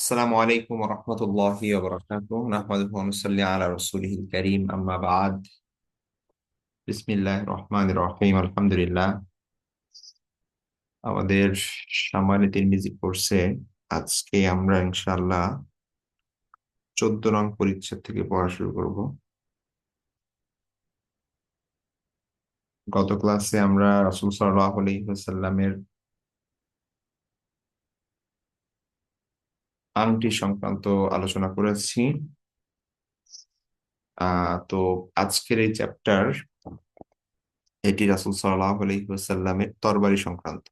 السلام عليكم ورحمة الله وبركاته نحمده ونصلي على رسوله الكريم أما بعد بسم الله الرحمن الرحيم الحمد لله আমাদের সামান্য তিরমিজি কোর্সে আজকে আমরা ইনশাআল্লাহ 14 নং পরিচ্ছেদ থেকে পড়া শুরু করব। গত ক্লাসে আমরা রাসূল সাল্লাল্লাহু আলাইহি ওয়াসাল্লামের আংটি সংক্রান্ত আলোচনা করেছি। তো আজকের এই চ্যাপ্টার এটি রাসূল সাল্লাল্লাহু আলাইহি ওয়াসাল্লামের তরবারি সংক্রান্ত।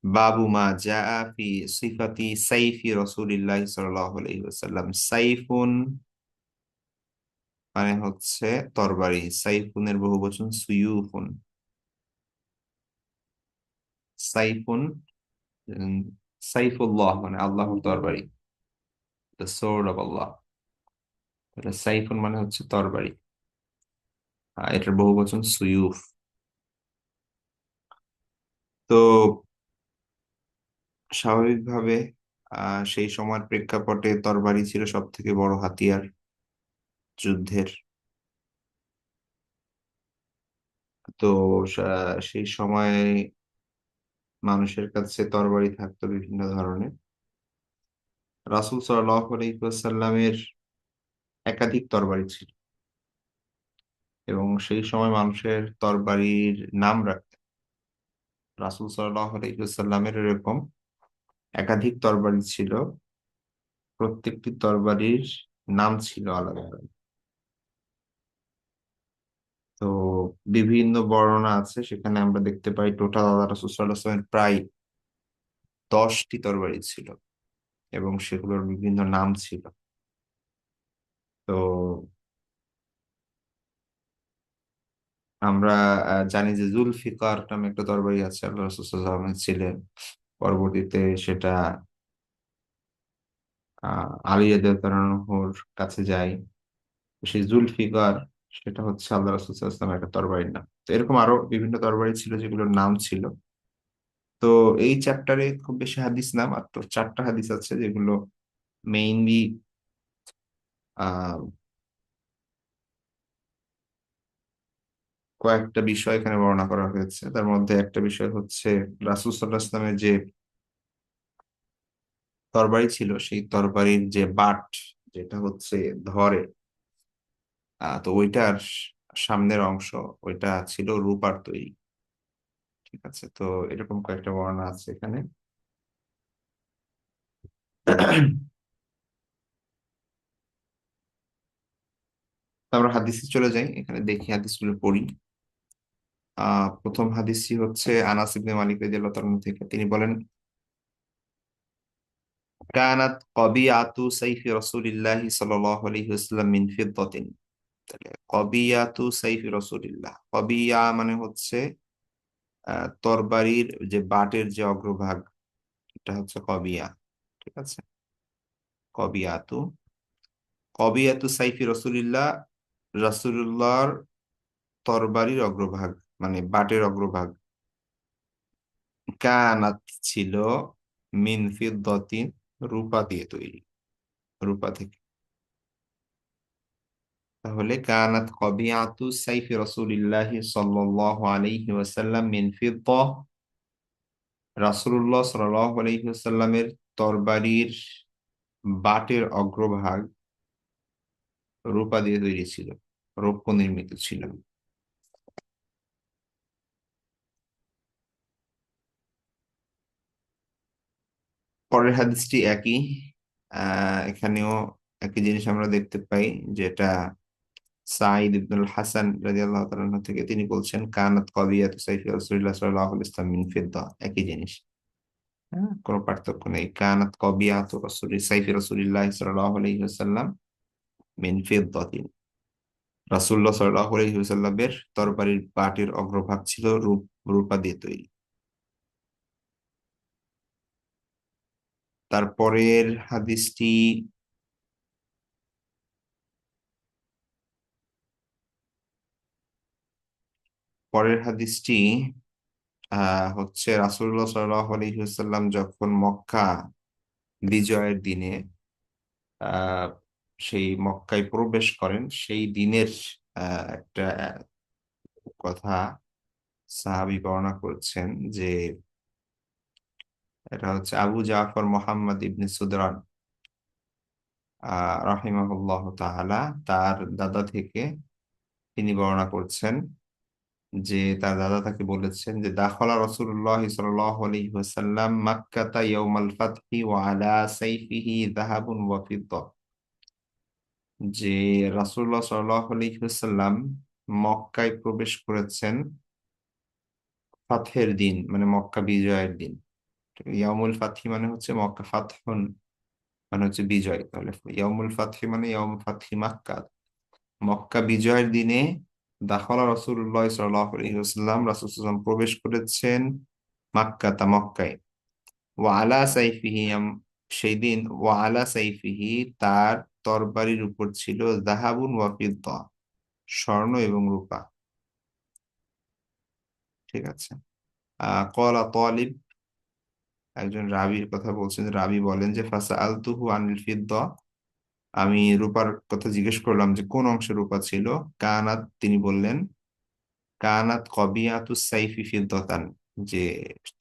বাবু মা জাআ ফি সিফাতি সাইফি রাসূলিল্লাহ সাল্লাল্লাহু আলাইহি ওয়াসাল্লাম। সাইফুন মানে হচ্ছে তরবারি, সাইফুনের বহুবচন সুয়ুফুন। সাইফুন উম, সাইফুল্লাহ মানে আল্লাহর তরবারি, দ্য সোর্ড অফ আল্লাহ। তাহলে সাইফুন মানে হচ্ছে তরবারি, এটার বহুবচন সুয়ুফ। তো স্বাভাবিকভাবে সেই সময়ের প্রেক্ষাপটে তরবারি ছিল সব থেকে বড় হাতিয়ার যুদ্ধের। তো সেই সময় মানুষের কাছে তরবারি থাকতো বিভিন্ন ধরনের। রাসূল সাল্লাল্লাহু আলাইহি ওয়াসাল্লামের একাধিক তরবারি ছিল এবং সেই সময় মানুষের তরবারির নাম রাখতেন। রাসূল সাল্লাল্লাহু আলাইহি ওয়াসাল্লামের এরকম একাধিক তরবারি ছিল, প্রত্যেকটি তরবারির নাম ছিল আলাদা আলাদা। তো বিভিন্ন বর্ণনা আছে, সেখানে আমরা দেখতে পাই টোটাল আল্লাহ রাসূল সাল্লাল্লাহু আলাইহি ওয়াসাল্লামের প্রায় 10টি তরবারি ছিল এবং সেগুলোর বিভিন্ন নাম ছিল। তো আমরা জানি যে জুলফিকার নামে একটা তরবারি আছে, আল্লাহ রাসূল সাল্লাল্লাহু আলাইহি ওয়াসাল্লাম ছিলেন। পরবর্তীতে সেটা আলী রাদিয়াল্লাহু আনহুর কাছে যায়। সেই জুলফিকার সেটা হচ্ছে আল্লাহ রাসূল সাল্লাল্লাহু আলাইহি ওয়াসাল্লামের একটা তরবারির নাম। তো এরকম আরো বিভিন্ন তরবারি ছিল যেগুলোর নাম ছিল। তো এই চ্যাপ্টারে খুব বেশি হাদিস না, মাত্র 4টা হাদিস আছে যেগুলো মেইনলি আহ কয়েকটা বিষয় এখানে বর্ণনা করা হয়েছে। তার মধ্যে একটা বিষয় হচ্ছে রাসূল সাল্লাল্লাহু আলাইহি ওয়াসাল্লামের যে তরবারি ছিল সেই তরবারির যে বাট, যেটা হচ্ছে ধরে, তো ওইটার সামনের অংশ ওইটা ছিল রূপার তৈরি। ঠিক আছে, তো এরকম কয়েকটা বর্ণনা আছে এখানে। তো আমরা হাদিসে চলে যাই, এখানে দেখি হাদিসগুলো পড়ি। প্রথম হাদিসটি হচ্ছে আনাস ইবনে মালিক রাদিয়াল্লাহু তাআলা থেকে। তিনি বলেন, কানাত কবিয়াতু সাইফি রাসূলিল্লাহি সাল্লাল্লাহু আলাইহি ওয়াসাল্লাম মিন ফিদ্দাতিন। তাহলে কবিয়াতু সাইফি রাসূলিল্লাহ, কবিয়া মানে হচ্ছে তরবারির যে বাটের যে অগ্রভাগ, এটা হচ্ছে কবিয়া। ঠিক আছে, কবিয়াতু, কবিয়াতু সাইফি রাসূলিল্লাহ, রাসূলুল্লাহর তরবারির অগ্রভাগ মানে বাটের অগ্রভাগ। কানাত ছিল, মিন ফিদ্দাতিন রূপা দিয়ে তৈরি, রূপা থেকে। তাহলে কানাত কবিয়াতু সাইফি রাসূলিল্লাহি সাল্লাল্লাহু আলাইহি ওয়াসাল্লাম মিন ফিদ্দা, রাসূলুল্লাহ সাল্লাল্লাহু আলাইহি ওয়াসাল্লামের তরবারির বাটের অগ্রভাগ রূপা দিয়ে তৈরি ছিল, রৌপ্য নির্মিত ছিল। পরের হাদিসটি একই, এখানেও একই জিনিস আমরা দেখতে পাই, যেটা সাঈদ ইবনুল হাসান রাদিয়াল্লাহু তাআলা আনহু থেকে। তিনি বলছেন, কানাত কবিয়াতু সাইফি রাসূলিল্লাহ সাল্লাল্লাহু আলাইহি ওয়াসাল্লাম মিন ফিদ্দা, একই জিনিস। হ্যাঁ, কোনো পার্থক্য নেই। কানাত কবিয়াতু সাইফি রাসূলিল্লাহ সাল্লাল্লাহু আলাইহি ওয়াসাল্লাম মিন ফিদ্দাতিন, রাসূলুল্লাহ সাল্লাল্লাহু আলাইহি ওয়াসাল্লামের তরবারির বাটির অগ্রভাগ ছিল রূপা দিয়ে তৈরি। তারপরের হাদিসটি পরের হাদিসটি হচ্ছে রাসূলুল্লাহ সাল্লাল্লাহু আলাইহি ওয়াসাল্লাম যখন মক্কা বিজয়ের দিনে আহ সেই মক্কায় প্রবেশ করেন, সেই দিনের একটা কথা সাহাবী বর্ণনা করছেন যে এটা হচ্ছে আবু জাফর মোহাম্মদ ইবনে সুদরান রাহিমাহুল্লাহ তাআলা তার দাদা থেকে তিনি বর্ণনা করছেন যে তার দাদা তাকে বলেছেন যে দাখলা রাসূলুল্লাহ সাল্লাল্লাহু আলাইহি ওয়াসাল্লাম মাক্কাতা ইয়াউমাল ফাতহি ওয়া আলা সাইফিহি যাহাবুন ওয়া ফিদ্দা, যে রাসূলুল্লাহ সাল্লাল্লাহু আলাইহি ওয়াসাল্লাম মক্কায় প্রবেশ করেছেন ফাতহের দিন, মানে মক্কা বিজয়ের দিন। ইয়াউমুল ফাতহি মানে হচ্ছে মক্কা, ফাতহুন মানে হচ্ছে বিজয়, তাহলে ইয়াউমুল ফাতহি মানে ইয়াউম ফাতহি মাক্কা, মক্কা বিজয়ের দিনে দাখলা রাসূলুল্লাহ সাল্লাল্লাহু আলাইহি ওয়াসাল্লাম, রাসূল সাল্লাল্লাহু আলাইহি ওয়াসাল্লাম প্রবেশ করেছেন মক্কায়। ওয়া আলা সাইফিহি সেই দিন ওয়া আলা সাইফিহি তার তরবারির উপর ছিল যাহাবুন ওয়া ফিদ্দা, স্বর্ণ এবং রূপা। ঠিক আছে। ক্বালা তালিব, একজন রাবীর কথা বলছেন, রাবী বলেন যে ফাসআলতুহু আনিল ফিদ্দা, আমি রূপার কথা জিজ্ঞেস করলাম যে কোন অংশে রূপা ছিল। কানাত, তিনি বললেন কানাত কবিয়াতুস সাইফি ফিদ্দাতান, যে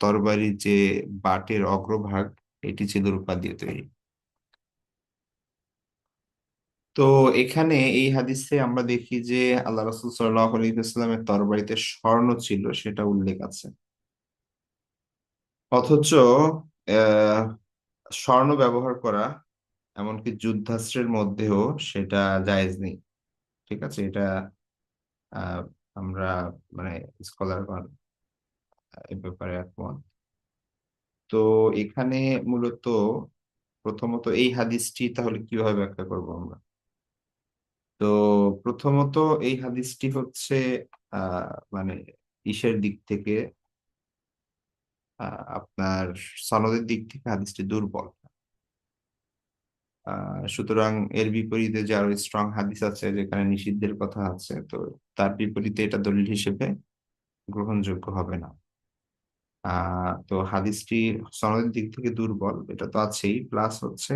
তরবারির যে বাটের অগ্রভাগ এটি ছিল রূপা দিয়ে তৈরি। তো এখানে এই হাদিসে আমরা দেখি যে আল্লাহ রাসূল সাল্লাল্লাহু আলাইহি ওয়াসাল্লামের তরবারিতে স্বর্ণ ছিল, সেটা উল্লেখ আছে। অথচ আহ স্বর্ণ ব্যবহার করা এমনকি যুদ্ধাস্ত্রের মধ্যেও সেটা জায়েজ নেই। ঠিক আছে, এটা আহ আমরা মানে স্কলারগণ এ ব্যাপারে একমত। তো এখানে মূলত প্রথমত এই হাদিসটি তাহলে কিভাবে ব্যাখ্যা করব আমরা? তো প্রথমত এই হাদিসটি হচ্ছে মানে ইসের দিক থেকে, আপনার সনদের দিক থেকে হাদিসটি দুর্বল। সুতরাং এর বিপরীতে যে আরো স্ট্রং হাদিস আছে যেখানে নিষিদ্ধের কথা আছে, তো তার বিপরীতে এটা দলিল হিসেবে গ্রহণযোগ্য হবে না। তো হাদিসটি সনদের দিক থেকে দুর্বল, এটা তো আছেই, প্লাস হচ্ছে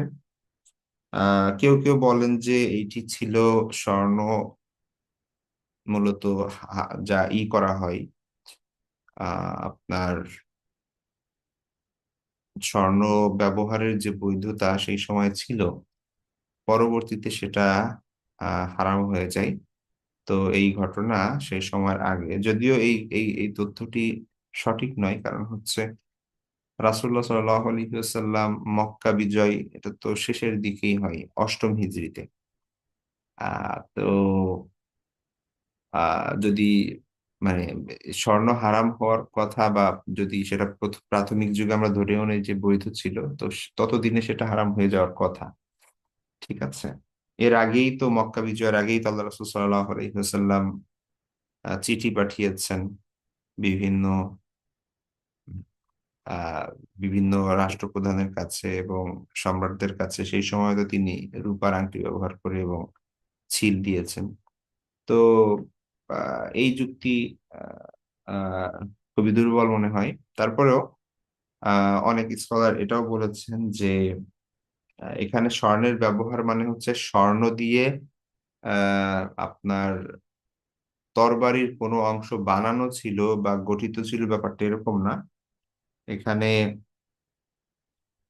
কেউ কেউ বলেন যে এইটি ছিল স্বর্ণ মূলত যা করা হয়, আপনার স্বর্ণ ব্যবহারের যে বৈধতা সেই সময় ছিল, পরবর্তীতে সেটা হারাম হয়ে যায়। তো এই ঘটনা সেই সময়ের আগে, যদিও এই এই এই তথ্যটি সঠিক নয়, কারণ হচ্ছে রাসূলুল্লাহ সাল্লাল্লাহু আলাইহি ওয়াসাল্লাম মক্কা বিজয় এটা তো শেষের দিকেই হয়, অষ্টম হিজরিতে। তো যদি মানে স্বর্ণ হারাম হওয়ার কথা, বা যদি সেটা প্রাথমিক যুগে আমরা ধরেও নেই যে বৈধ ছিল, তো ততদিনে সেটা হারাম হয়ে যাওয়ার কথা। ঠিক আছে। এর আগেই তো মক্কা বিজয়ের আগেই তো আল্লাহ রাসূল সাল্লাল্লাহু আলাইহি ওয়াসাল্লাম চিঠি পাঠিয়েছেন বিভিন্ন আহ বিভিন্ন রাষ্ট্রপ্রধানের কাছে এবং সম্রাটদের কাছে। সেই সময় তো তিনি রূপার আংটি ব্যবহার করে এবং ছিল দিয়েছেন। তো এই যুক্তি আহ, আহ, খুবই দুর্বল মনে হয়। তারপরেও অনেক স্কলার এটাও বলেছেন যে এখানে স্বর্ণের ব্যবহার মানে হচ্ছে স্বর্ণ দিয়ে আপনার তরবারির কোনো অংশ বানানো ছিল বা গঠিত ছিল, ব্যাপারটা এরকম না। এখানে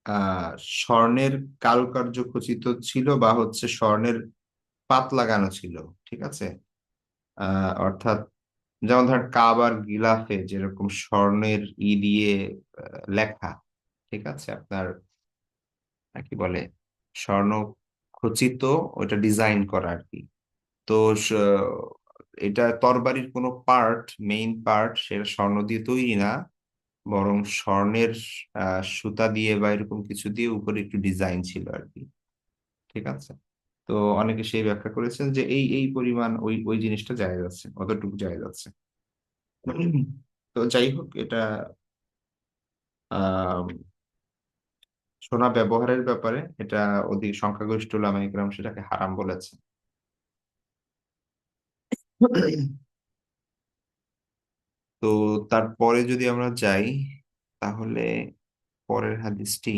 আহ স্বর্ণের কারুকার্য খচিত ছিল বা হচ্ছে স্বর্ণের পাত লাগানো ছিল। ঠিক আছে। অর্থাৎ যেমন ধরেন কাবার গিলাফে যেরকম স্বর্ণের দিয়ে লেখা, ঠিক আছে, আপনার কি বলে, স্বর্ণ খচিত, ওটা ডিজাইন করা আর কি। তো স- এটা তরবারির কোনো পার্ট, মেইন পার্ট সেটা স্বর্ণ দিয়ে তৈরি না, বরং স্বর্ণের সুতা দিয়ে বা এরকম কিছু দিয়ে উপরে একটু ডিজাইন ছিল আর কি। ঠিক আছে। তো অনেকে সেই ব্যাখ্যা করেছেন যে এই এই পরিমাণ ওই ওই জিনিসটা জায়েজ আছে, অতটুকু জায়েজ আছে। তো যাই হোক, এটা আহ সোনা ব্যবহারের ব্যাপারে এটা অধিক সংখ্যাগরিষ্ঠ উলামা ইকরাম সেটাকে হারাম বলেছে। তো তো তারপরে যদি আমরা যাই, তাহলে পরের হাদিসটি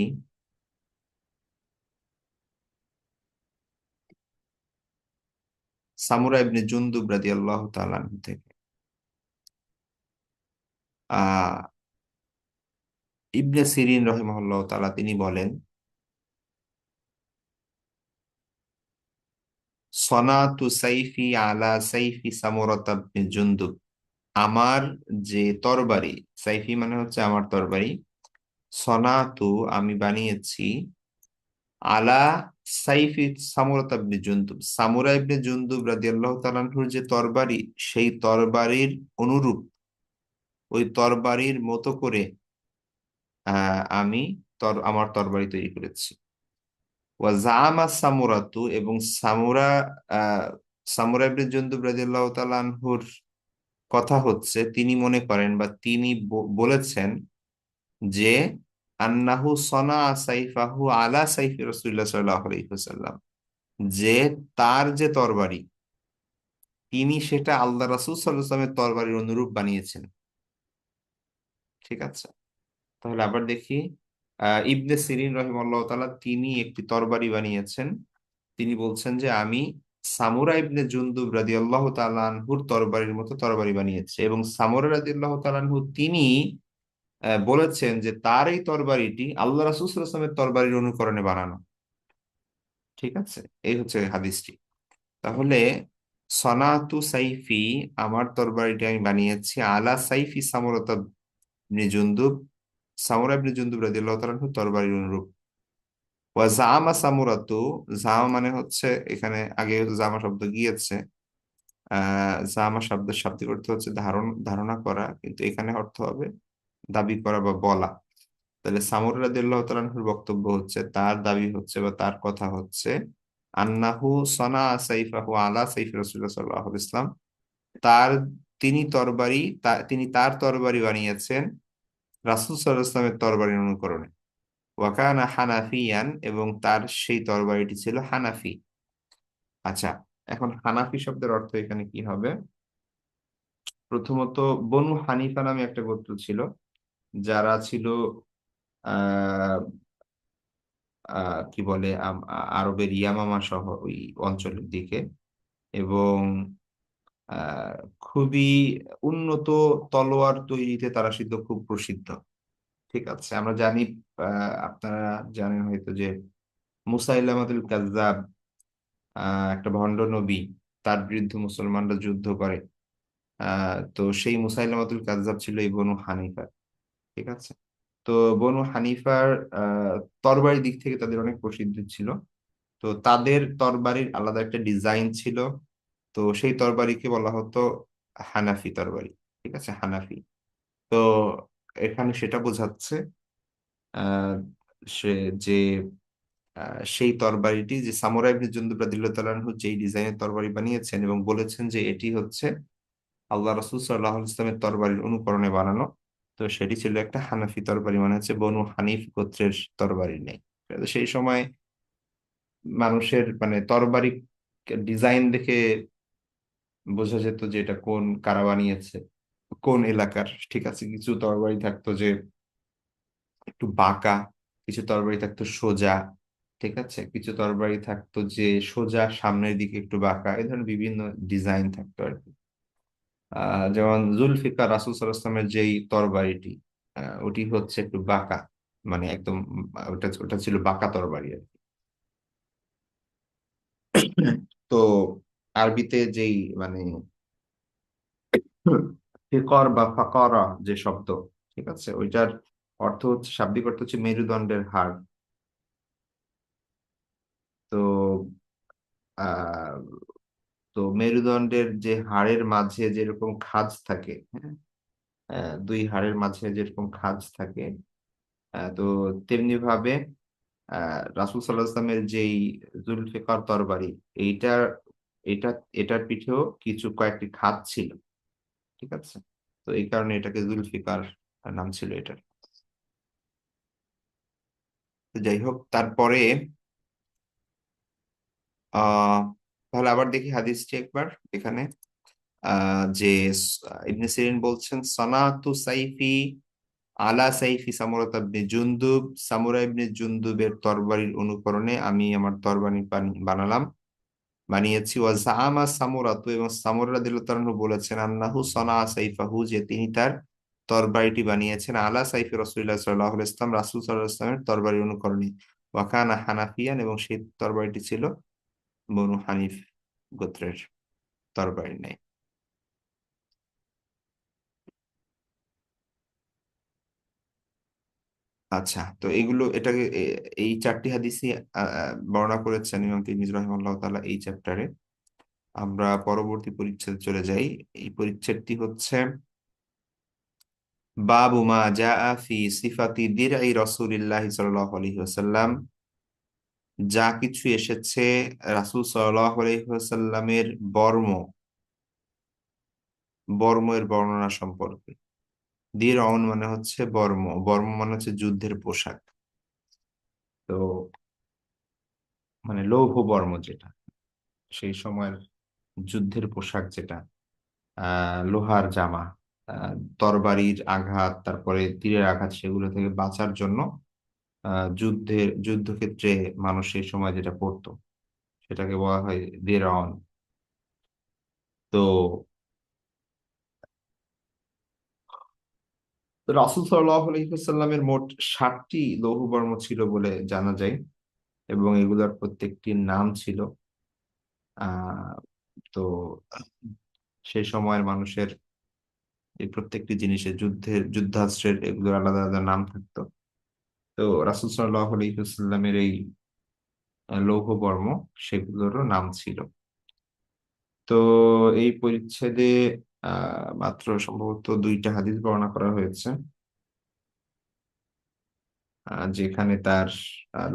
সামুরা ইবনে জুনদুব রাদিয়াল্লাহু তাআলা আনহু থেকে। আহ ইবনে সিরিন রহিমাহুল্লাহ তাআলা তিনি বলেন, সনাতু সাইফি আলা সাইফি সামুরাতা ইবনে জুনদুব। আমার যে তরবারি, সাইফি মানে হচ্ছে আমার তরবারি, সনাতু আমি বানিয়েছি, আলা সাইফি সামুরাতা ইবনে জুনদুব, সামুরা ইবনে জুনদুব রাদিয়াল্লাহু তাআলা আনহুর যে তরবারি, সেই তরবারির অনুরূপ, ওই তরবারির মতো করে আমি আমার তরবারি তৈরি করেছি। ওয়া জামা সামুরাতু, এবং সামুরা আহ সামুরা ইবনে জুনদুব রাদিয়াল্লাহু তাআলা আনহুর কথা হচ্ছে, তিনি মনে করেন বা তিনি বলেছেন যে আন্নাহু সনা সাইফাহু আলা সাইফি রাসূলুল্লাহ সাল্লাল্লাহু আলাইহি ওয়াসাল্লাম, যে তার যে তরবারি, তিনি সেটা আল্লাহ রাসূল সাল্লাল্লাহু আলাইহি ওয়াসাল্লামের তরবারির অনুরূপ বানিয়েছেন। ঠিক আছে, তাহলে আবার দেখি। ইবনে সিরিন রহিমাহুল্লাহ তাআলা তিনি একটি তরবারি বানিয়েছেন। তিনি বলছেন যে আমি সামুরা ইবনে জুনদুব রাদিয়াল্লাহু তাআলা আনহুর তরবারির মতো তরবারি বানিয়েছে, এবং সামুরা রাদিয়াল্লাহু তাআলা আনহু তিনি বলেছেন যে তার এই তরবারিটি আল্লাহ রাসূল সাল্লাল্লাহু আলাইহি ওয়াসাল্লামের তরবারির অনুকরণে বানানো। ঠিক আছে, এই হচ্ছে হাদিসটি। তাহলে সনাতু সাইফি, আমার তরবারিটি আমি বানিয়েছি, আলা সাইফি সামুরাতা ইবনে জুনদুব, সামুরা ইবনে জুনদুব রাদিয়াল্লাহু তাআলা আনহু তরবারির অনুরূপ। ওয়া জামা সামুরাতু, জামা মানে হচ্ছে, এখানে আগে জামা শব্দ গিয়েছে। জামা শব্দের শাব্দিক অর্থ হচ্ছে ধারণা করা, কিন্তু এখানে অর্থ হবে দাবি করা বা বলা। তাহলে সামুর রাদিয়াল্লাহু তাআলা আনহুর বক্তব্য হচ্ছে, তার দাবি হচ্ছে বা তার কথা হচ্ছে, আন্নাহু সনা সাইফাহু আলা সাইফি রাসূলুল্লাহ সাল্লাল্লাহু আলাইহি ওয়াসাল্লাম, তার তিনি তার তরবারি বানিয়েছেন রাসূল সাল্লাল্লাহু আলাইহি ওয়াসাল্লামের তরবারির অনুকরণে। ওয়াকানা হানাফিয়ান, এবং তার সেই তরবারিটি ছিল হানাফি। আচ্ছা, এখন হানাফি শব্দের অর্থ এখানে কি হবে? প্রথমত, বনু হানিফা নামে একটা গোত্র ছিল, যারা ছিল আহ কি বলে, আরবের ইয়ামামা সহ ওই অঞ্চলের দিকে, এবং আহ, খুবই উন্নত তলোয়ার তৈরিতে তারা সিদ্ধ, খুব প্রসিদ্ধ। ঠিক আছে, আমরা জানি, আপনারা জানেন হয়তো যে মুসাইলামাতুল কাজ্জাব, একটা ভণ্ড নবী, তার বিরুদ্ধে মুসলমানরা যুদ্ধ করে। তো সেই মুসাইলামাতুল কাজ্জাব ছিল এই বনু হানিফা। ঠিক আছে, তো বনু হানিফার আহ তরবারির দিক থেকে তাদের অনেক প্রসিদ্ধ ছিল। তো তাদের তরবারির আলাদা একটা ডিজাইন ছিল। তো সেই তরবারিকে বলা হতো হানাফি তরবারি। ঠিক আছে, হানাফি। তো এখানে সেটা বোঝাচ্ছে আহ সে যে সেই তরবারিটি, যে সামুরা ইবনে জুনদুব রাদিয়াল্লাহু তাআলা আনহু যেই ডিজাইনের তরবারি বানিয়েছেন এবং বলেছেন যে এটি হচ্ছে আল্লাহ রাসূল সাল্লাল্লাহু আলাইহি ওয়াসাল্লামের তরবারির অনুকরণে বানানো, তো সেটি ছিল একটা হানাফি তরবারি, মানে হচ্ছে বনু হানিফ গোত্রের তরবারি নেই। তো সেই সময় মানুষের মানে তরবারি ডিজাইন দেখে বোঝা যেত যে এটা কোন কারা বানিয়েছে, কোন এলাকার। ঠিক আছে, কিছু তরবারি থাকতো যে একটু বাঁকা, কিছু তরবারি থাকতো সোজা। ঠিক আছে, কিছু তরবারি থাকতো যে সোজা সামনের দিকে একটু বাঁকা, এই ধরনের বিভিন্ন ডিজাইন থাকতো আর কি। যেমন জুলফিকার রাসূল সাল্লাল্লাহু আলাইহি ওয়াসাল্লামের যেই তরবারিটি, ওটি হচ্ছে একটু বাঁকা, মানে একদম ওটা ওটা ছিল বাঁকা তরবারি আর কি। তো আরবিতে যেই মানে ফিকর বা ফাকরা যে শব্দ, ঠিক আছে, ওইটার অর্থ হচ্ছে, শাব্দিক অর্থ হচ্ছে মেরুদণ্ডের হাড়। তো আহ তো মেরুদণ্ডের যে হাড়ের মাঝে যেরকম খাঁজ থাকে, হ্যাঁ, দুই হাড়ের মাঝে যেরকম খাঁজ থাকে, তো তেমনি ভাবে রাসূল সাল্লাল্লাহু আলাইহি ওয়াসাল্লামের যেই জুলফিকার তরবারি, এইটার এটা এটার পিঠেও কিছু কয়েকটি খাঁজ ছিল। ঠিক আছে, তো এই কারণে এটাকে জুলফিকার নাম ছিল এটার। তো যাই হোক, তারপরে আহ তাহলে আবার দেখি হাদিসটি একবার এখানে। যে ইবনে সিরিন বলছেন, সনাতু সাইফি আলা সাইফি সামুরাত ইবনে জুনদুব, সামুরা ইবনে জুনদুবের তরবারির অনুকরণে আমি আমার তরবারি বানালাম, বানিয়েছি। ওয়া জাআমা সামুরাতু, এবং সামুরা রাদিয়াল্লাহু তাআলা বলেছেন, আন্নাহু সনা সাইফাহু, যে তিনি তার তরবারিটি বানিয়েছেন, আলা সাইফি রাসূলিল্লাহ সাল্লাল্লাহু আলাইহি ওয়াসাল্লাম, রাসূল সাল্লাল্লাহু আলাইহি ওয়াসাল্লামের তরবারির অনুকরণে। ওয়া কানা হানাফিয়ান, এবং সেই তরবারিটি ছিল বনু হানিফ গোত্রের তরবারি নেই। আচ্ছা, তো এগুলো এটাকে এই চারটি হাদিসই বর্ণনা করেছেন ইমাম তিরমিজি রাহিমাহুল্লাহ তাআলা এই চ্যাপ্টারে। আমরা পরবর্তী পরিচ্ছেদে চলে যাই। এই পরিচ্ছেদটি হচ্ছে বাবু মা জাআ ফি সিফাতি দিরই রাসূলিল্লাহ সাল্লাল্লাহু আলাইহি ওয়াসাল্লাম, যা কিছু এসেছে রাসূল সাল্লাল্লাহু আলাইহি ওয়াসাল্লামের বর্মের বর্ণনা সম্পর্কে। দিরউন মানে হচ্ছে বর্ম, বর্ম মানে হচ্ছে যুদ্ধের পোশাক। তো মানে লৌহ বর্ম যেটা, সেই সময়ের যুদ্ধের পোশাক যেটা, লোহার জামা, তরবারির আঘাত, তারপরে তীরের আঘাত, সেগুলো থেকে বাঁচার জন্য যুদ্ধক্ষেত্রে মানুষ সেই সময় যেটা পরতো সেটাকে বলা হয় দিরআন। তো রাসূল সাল্লাল্লাহু আলাইহি ওয়াসাল্লামের মোট 60টি লৌহ বর্ম ছিল বলে জানা যায়, এবং এগুলোর প্রত্যেকটির নাম ছিল। আহ তো সেই সময়ের মানুষের এই প্রত্যেকটি জিনিসের যুদ্ধাস্ত্রের এগুলোর আলাদা আলাদা নাম থাকতো। তো রাসূল সাল্লাল্লাহু আলাইহি ওয়াসাল্লামের এই লৌহ বর্ম, সেগুলোরও নাম ছিল। তো এই পরিচ্ছেদে মাত্র সম্ভবত 2টা হাদিস বর্ণনা করা হয়েছে, যেখানে তার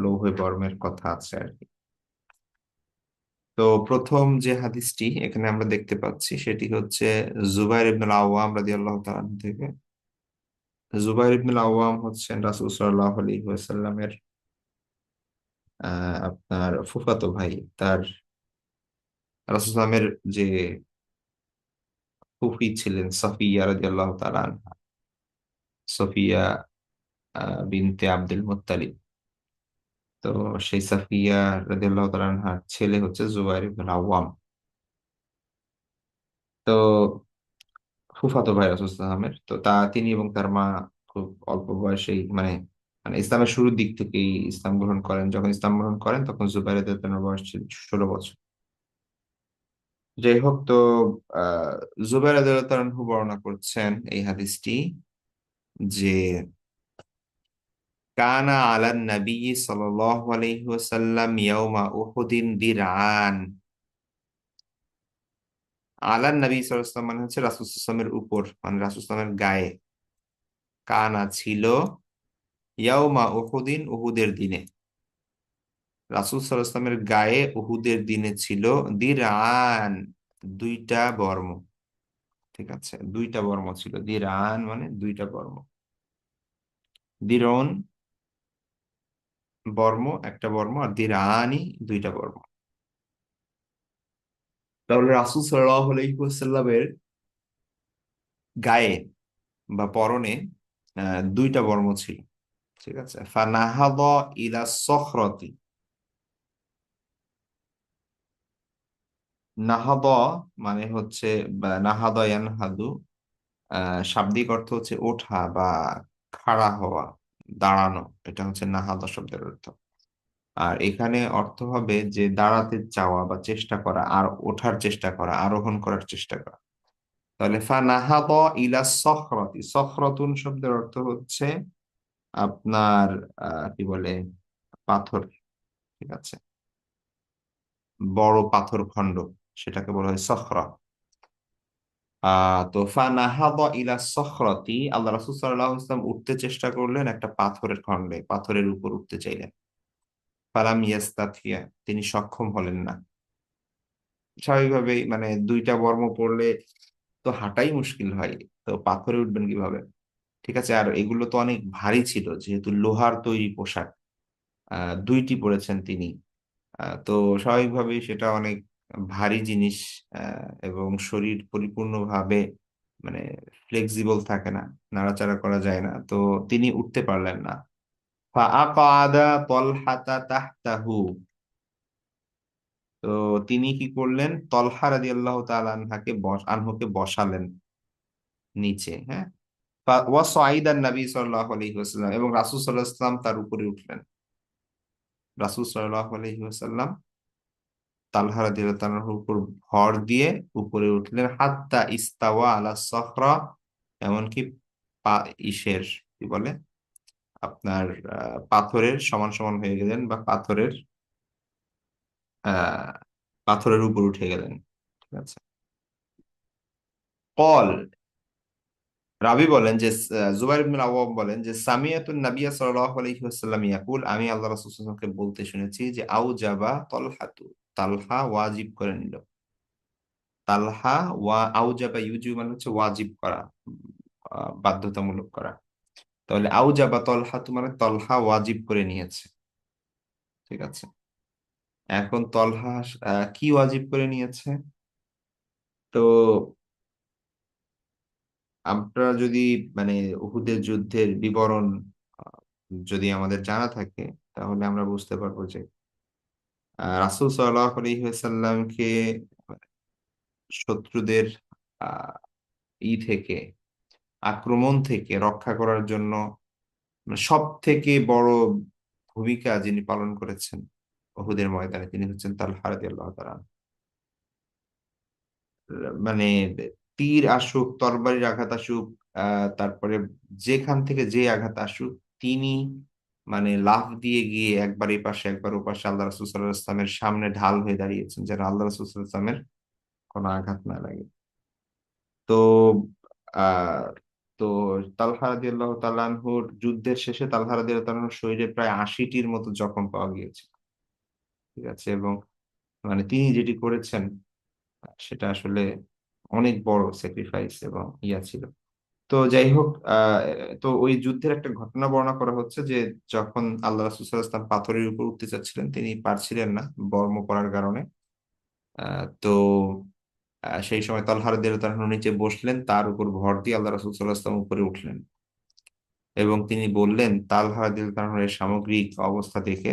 লৌহ বর্মের কথা আছে আর কি। তো প্রথম যে হাদিসটি এখানে আমরা দেখতে পাচ্ছি সেটি হচ্ছে জুবাইর ইবনুল আওয়াম রাদিয়াল্লাহু তাআলা আনহু থেকে। জুবাইর ইবনুল আওয়াম হচ্ছেন রাসূল সাল্লাল্লাহু আলাইহি ওয়াসাল্লামের আপনার ফুফাতো ভাই। তার রাসূল সাল্লামের যে ফুফি ছিলেন সাফিয়া রাদিয়াল্লাহু তাআলা আনহা, সফিয়া বিনতে আব্দুল মুত্তালিব। তো সেই সাফিয়া রাদিয়াল্লাহু তাআলা আনহার ছেলে হচ্ছে জুবাইর ইবনুল আওয়াম। তো ফুফাতো ভাই রাসূল সাল্লাল্লাহু আলাইহি ওয়াসাল্লামের, তো তিনি এবং তার মা খুব অল্প বয়সেই, মানে মানে ইসলামের শুরুর দিক থেকেই ইসলাম গ্রহণ করেন। যখন ইসলাম গ্রহণ করেন তখন জুবাইর রাদিয়াল্লাহু তাআলার বয়স ছিল 16 বছর। যাই হোক, তো আহ জুবাইর রাদিয়াল্লাহু তাআলা আনহু বর্ণনা করছেন এই হাদিসটি, যে কানা আলান নবী সাল্লাল্লাহু আলাইহি ওয়াসাল্লাম ইয়াউমা উহুদিন দিরআন। আলান নবী সাল্লাল্লাহু আলাইহি ওয়াসাল্লাম মানে হচ্ছে রাসূল সাল্লাল্লাহু আলাইহি ওয়াসাল্লামের উপর, মানে রাসূল সাল্লাল্লাহু আলাইহি ওয়াসাল্লামের গায়ে। কানা ছিল, ইয়াউমা উহুদিন উহুদের দিনে, রাসূল সাল্লাল্লাহু আলাইহি ওয়াসাল্লামের গায়ে উহুদের দিনে ছিল দিরআন, 2টা বর্ম। ঠিক আছে, 2টা বর্ম ছিল। দিরআন মানে 2টা বর্ম। দিরন বর্ম, একটা বর্ম, আর দিরআনি 2টা বর্ম। তাহলে রাসূল সাল্লাল্লাহু আলাইহি ওয়াসাল্লামের গায়ে বা পরনে 2টা বর্ম ছিল। ঠিক আছে, ফানাহাদ ইলা সখরতি। নাহাদ মানে হচ্ছে, বা নাহাদ ইয়ানহাদু, শাব্দিক অর্থ হচ্ছে ওঠা বা খাড়া হওয়া, দাঁড়ানো। এটা হচ্ছে নাহাদ শব্দের অর্থ। আর এখানে অর্থ হবে যে দাঁড়াতে চাওয়া বা চেষ্টা করা, আর ওঠার চেষ্টা করা, আরোহণ করার চেষ্টা করা। তাহলে ফানাহাদ ইলা সখরতি, সখরতুন শব্দের অর্থ হচ্ছে আপনার কি বলে, পাথর। ঠিক আছে, বড় পাথর খণ্ড, সেটাকে বলা হয় সখরা। তো ফানাহাদা ইলা সখরাতি, আল্লাহ রাসূল সাল্লাল্লাহু আলাইহি ওয়াসাল্লাম উঠতে চেষ্টা করলেন একটা পাথরের খণ্ডে, পাথরের উপর উঠতে চাইলেন। ফালাম ইয়াস্তাথিয়া, তিনি সক্ষম হলেন না। স্বাভাবিকভাবেই, মানে 2টা বর্ম পড়লে তো হাঁটাই মুশকিল হয়, তো পাথরে উঠবেন কিভাবে? ঠিক আছে, আর এগুলো তো অনেক ভারী ছিল, যেহেতু লোহার তৈরি পোশাক। 2টি পড়েছেন তিনি। তো স্বাভাবিকভাবেই সেটা অনেক ভারী জিনিস এবং শরীর পরিপূর্ণভাবে মানে ফ্লেক্সিবল থাকে না, নাড়াচাড়া করা যায় না, তো তিনি উঠতে পারলেন না। ফাআকাদা তলহাতা তাহতাহু, তো তিনি কি করলেন, তলহা রাদিয়াল্লাহু তাআলা আনহুকে বসালেন নিচে, হ্যাঁ। ওয়াসাইদান নবী সাল্লাল্লাহু আলাইহি ওয়াসাল্লাম, এবং রাসূল সাল্লাল্লাহু আলাইহি ওয়াসাল্লাম তার উপরে উঠলেন। রাসূল সাল্লাল্লাহু আলাইহি ওয়াসাল্লাম তালহা রাদিয়াল্লাহু তাআলার উপর ভর দিয়ে উপরে উঠলেন, হাত্তা ইস্তাওয়া আলা সখরা, এমনকি পা ইসের কি বলে আপনার পাথরের সমান সমান হয়ে গেলেন, বা আহ পাথরের উপর উঠে গেলেন। ঠিক আছে। কল, রাবি বলেন যে জুবাইর ইবনে আওয়াম বলেন যে সামিয়াতুন নাবিয়্য সাল্লাল্লাহু আলাইহি ওয়াসাল্লাম ইয়াকুল, আমি আল্লাহ রাসূল সাল্লাল্লাহু আলাইহি ওয়াসাল্লামকে বলতে শুনেছি যে আউজাবা তলহাতু, তালহা ওয়াজিব করে নিল। তালহা আউজাবা ইউজিব মানে হচ্ছে ওয়াজিব করা, বাধ্যতামূলক করা। তাহলে আউজাবা তলহাতু মানে তলহা ওয়াজিব করে নিয়েছে। ঠিক আছে। এখন তলহা কি ওয়াজিব করে নিয়েছে? তো আমরা যদি মানে উহুদের যুদ্ধের বিবরণ আহ, যদি আমাদের জানা থাকে, তাহলে আমরা বুঝতে পারবো যে রাসূল সাল্লাল্লাহু আলাইহি ওয়াসাল্লামকে শত্রুদের আহ থেকে, আক্রমণ থেকে রক্ষা করার জন্য সব থেকে বড় ভূমিকা যিনি পালন করেছেন উহুদের ময়দানে, তিনি হচ্ছেন তালহা রাদিয়াল্লাহু তাআলা। মানে তীর আসুক, তরবারির আঘাত আসুক, তারপরে যেখান থেকে যে আঘাত আসুক, তিনি মানে লাফ দিয়ে গিয়ে একবার এই পাশে একবার ও পাশে আল্লাহ রাসূল সাল্লাল্লাহু আলাইহি ওয়াসাল্লামের সামনে ঢাল হয়ে দাঁড়িয়েছেন, যেন আল্লাহ রাসূল সাল্লাল্লাহু আলাইহি ওয়াসাল্লামের কোনো আঘাত না লাগে। তো আহ তো তালহা রাদিয়াল্লাহু তাআলা আনহুর যুদ্ধের শেষে তালহা রাদিয়াল্লাহু তাআলা আনহুর শরীরে প্রায় 80টির মতো জখম পাওয়া গিয়েছে। ঠিক আছে। এবং মানে তিনি যেটি করেছেন সেটা আসলে অনেক বড় স্যাক্রিফাইস এবং ইয়া ছিল। তো যাই হোক, তো ওই যুদ্ধের একটা ঘটনা বর্ণনা করা হচ্ছে যে যখন আল্লাহ রাসূল সাল্লাল্লাহু আলাইহি ওয়াসাল্লাম পাথরের উপর উঠতে চাচ্ছিলেন, তিনি পারছিলেন না বর্ম পরার কারণে। তো সেই সময় তালহা রাদিয়াল্লাহু তাআলা আনহু নিচে বসলেন, তার উপর ভর দিয়ে আল্লাহ রাসূল সাল্লাল্লাহু আলাইহি ওয়াসাল্লাম উপরে উঠলেন, এবং তিনি বললেন, তালহা রাদিয়াল্লাহু তাআলা আনহুর এই সামগ্রিক অবস্থা দেখে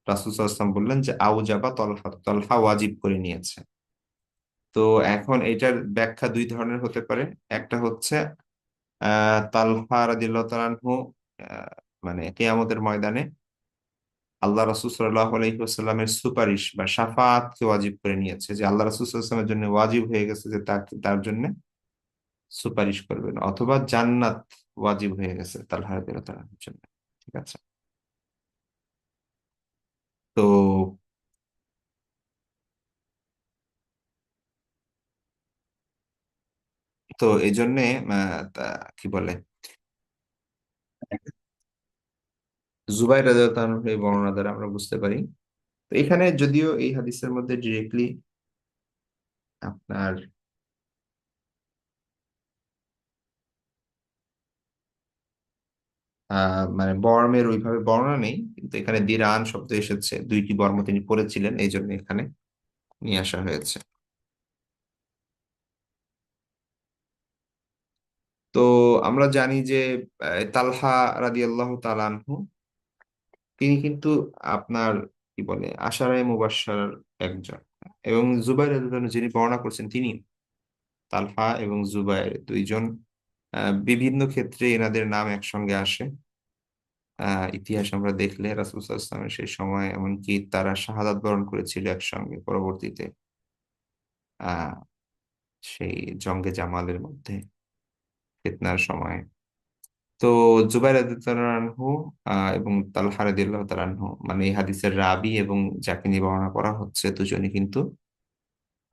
রাসূল সাল্লাল্লাহু আলাইহি ওয়াসাল্লাম বললেন যে আউজাবা তলহা, তলহা ওয়াজিব করে নিয়েছে। তো এখন এটার ব্যাখ্যা দুই ধরনের হতে পারে। একটা হচ্ছে তালহা রাদিয়াল্লাহু তাআলা আনহু আহ, মানে কিয়ামতের ময়দানে আল্লাহ রাসূল সাল্লাল্লাহু আলাইহি ওয়াসাল্লামের সুপারিশ বা শাফাআতকে ওয়াজিব করে নিয়েছে, যে আল্লাহ রাসূল সাল্লাল্লাহু আলাইহি ওয়াসাল্লামের জন্য ওয়াজিব হয়ে গেছে যে তার জন্য সুপারিশ করবেন, অথবা জান্নাত ওয়াজিব হয়ে গেছে তালহা রাদিয়াল্লাহু তাআলার জন্য। ঠিক আছে। তো তো এই জন্যে কি বলে, জুবাইর রাদিয়াল্লাহু আনহু এই বর্ণনা দ্বারা আমরা বুঝতে পারি। তো এখানে যদিও এই হাদিসের মধ্যে ডিরেক্টলি আপনার মানে বর্মের ওইভাবে বর্ণনা নেই, কিন্তু এখানে দিরান শব্দ এসেছে, দুইটি বর্ম তিনি পড়েছিলেন, এই জন্য এখানে নিয়ে আসা হয়েছে। তো আমরা জানি যে তালহা রাদিয়াল্লাহু তাআলা আনহু, তিনি কিন্তু আপনার কি বলে আশারায়ে মুবাশশারার একজন, এবং জুবাইর রাদিয়াল্লাহু আনহু যিনি বর্ণনা করছেন তিনি, তালহা এবং জুবাইর দুইজন বিভিন্ন ক্ষেত্রে এনাদের নাম একসঙ্গে আসে। ইতিহাস আমরা দেখলে রাসূল সাল্লাল্লাহু আলাইহি ওয়াসাল্লামের সেই সময় এমনকি তারা শাহাদাত বরণ করেছিল একসঙ্গে পরবর্তীতে, আহ সেই জঙ্গে জামালের মধ্যে, ফিতনার সময়। তো জুবাইর রাদিয়াল্লাহু আনহু এবং তালহা রাদিয়াল্লাহু তাআলা আনহু, মানে এই হাদিসের রাবি এবং যাকে নিয়ে বর্ণনা করা হচ্ছে, দুজনই কিন্তু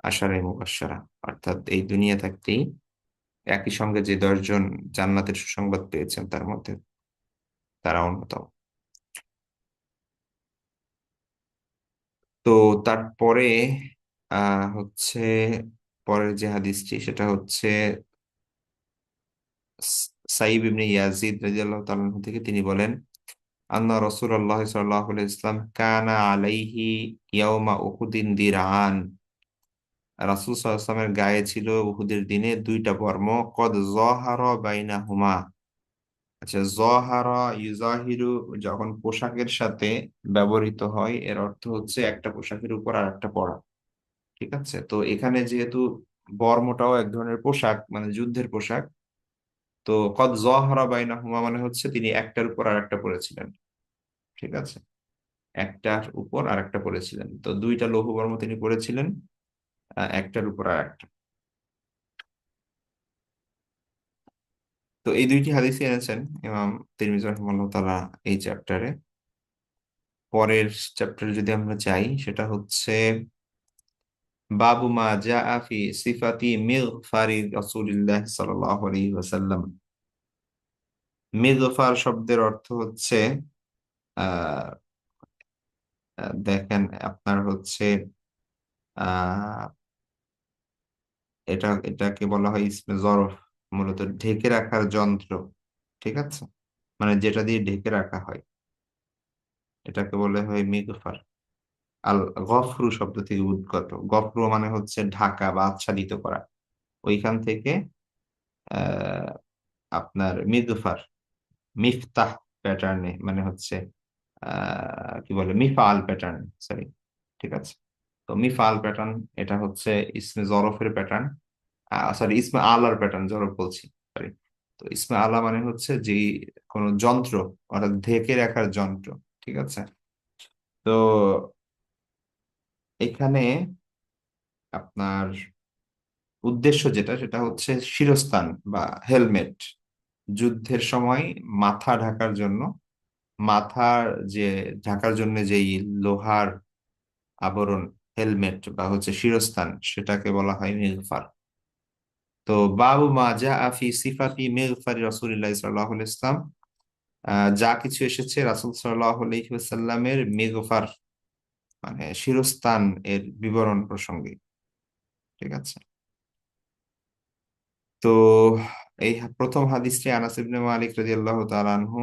আশারায়ে মুবাশশারা, অর্থাৎ এই দুনিয়া থাকতেই একই সঙ্গে যে 10 জন জান্নাতের সুসংবাদ পেয়েছেন তার মধ্যে তারা অন্যতম। তো তারপরে হচ্ছে পরের যে হাদিসটি সেটা হচ্ছে সাইব ইবনে ইয়াজিদ রাদিয়াল্লাহু তাআলা আনহু থেকে, তিনি বলেন আন্না রাসূলুল্লাহ সাল্লাল্লাহু আলাইহি ওয়াসাল্লাম কানা আলাইহি ইয়াউমা উহুদিন দিরআন, রাসূল সাল্লাল্লাহু আলাইহি ওয়াসাল্লামের গায়ে ছিল উহুদের দিনে দুইটা বর্ম, কদ যহারা বাইনাহুমা। আচ্ছা, যহারা ইউজাহিরু যখন পোশাকের সাথে ব্যবহৃত হয়, এর অর্থ হচ্ছে একটা পোশাকের উপর আর একটা পরা। ঠিক আছে, তো এখানে যেহেতু বর্মটাও এক ধরনের পোশাক, মানে যুদ্ধের পোশাক, তো কদ যহারা বাইনাহুমা মানে হচ্ছে তিনি একটার উপর আর একটা পরেছিলেন। ঠিক আছে, একটার উপর আর একটা পরেছিলেন, তো দুইটা লৌহ বর্ম তিনি পরেছিলেন, একটার উপর আর একটা। তো এই দুইটি হাদিসই এনেছেন ইমাম তিরমিজি রাহিমাহুল্লাহ তাআলা এই চ্যাপ্টারে। পরের চ্যাপ্টারে যদি আমরা যাই, সেটা হচ্ছে বাবু মা জাআ ফি সিফাতি মিগফারি রাসূলিল্লাহ সাল্লাল্লাহু আলাইহি ওয়াসাল্লাম। মিগফার শব্দের অর্থ হচ্ছে আহ দেখেন আপনার হচ্ছে আহ এটাকে বলা হয় ইসমে জরফ, মূলত ঢেকে রাখার যন্ত্র। ঠিক আছে, মানে যেটা দিয়ে ঢেকে রাখা হয়, এটাকে বলে হয় মিগফার। আল গফরু শব্দ থেকে উদ্গত। গফরু মানে হচ্ছে ঢাকা বা আচ্ছাদিত করা, ওইখান থেকে আহ আপনার মিগফার, মিফতাহ প্যাটার্নে, মানে হচ্ছে কি বলে, মিফাল প্যাটার্ন, সরি। ঠিক আছে, তো মিফাল প্যাটার্ন, এটা হচ্ছে ইসমে জরফের প্যাটার্ন, সরি ইসমে আলার প্যাটার্ন, জরফ বলছি, সরি। তো ইসমে আলা মানে হচ্ছে যে কোনো যন্ত্র, অর্থাৎ ঢেকে রাখার যন্ত্র। ঠিক আছে, তো এখানে আপনার উদ্দেশ্য যেটা, সেটা হচ্ছে শিরস্ত্রাণ বা হেলমেট। যুদ্ধের সময় মাথা ঢাকার জন্য, মাথার যে ঢাকার জন্য যেই লোহার আবরণ, হেলমেট বা হচ্ছে শিরস্ত্রাণ, সেটাকে বলা হয় মিগফার। তো বাবু মা যা আফি সিফাতি মিগফারি রাসূলিল্লাহ সাল্লাল্লাহু আলাইহি ইসলাম, যা কিছু এসেছে রাসূল সাল্লাল্লাহু আলাইহি ওয়াসাল্লামের মিগফার মানে শিরস্ত্রাণ এর বিবরণ প্রসঙ্গে। ঠিক আছে, তো এই প্রথম হাদিসটি আনাস ইবনে মালিক রাদিয়াল্লাহু তাআলা আনহু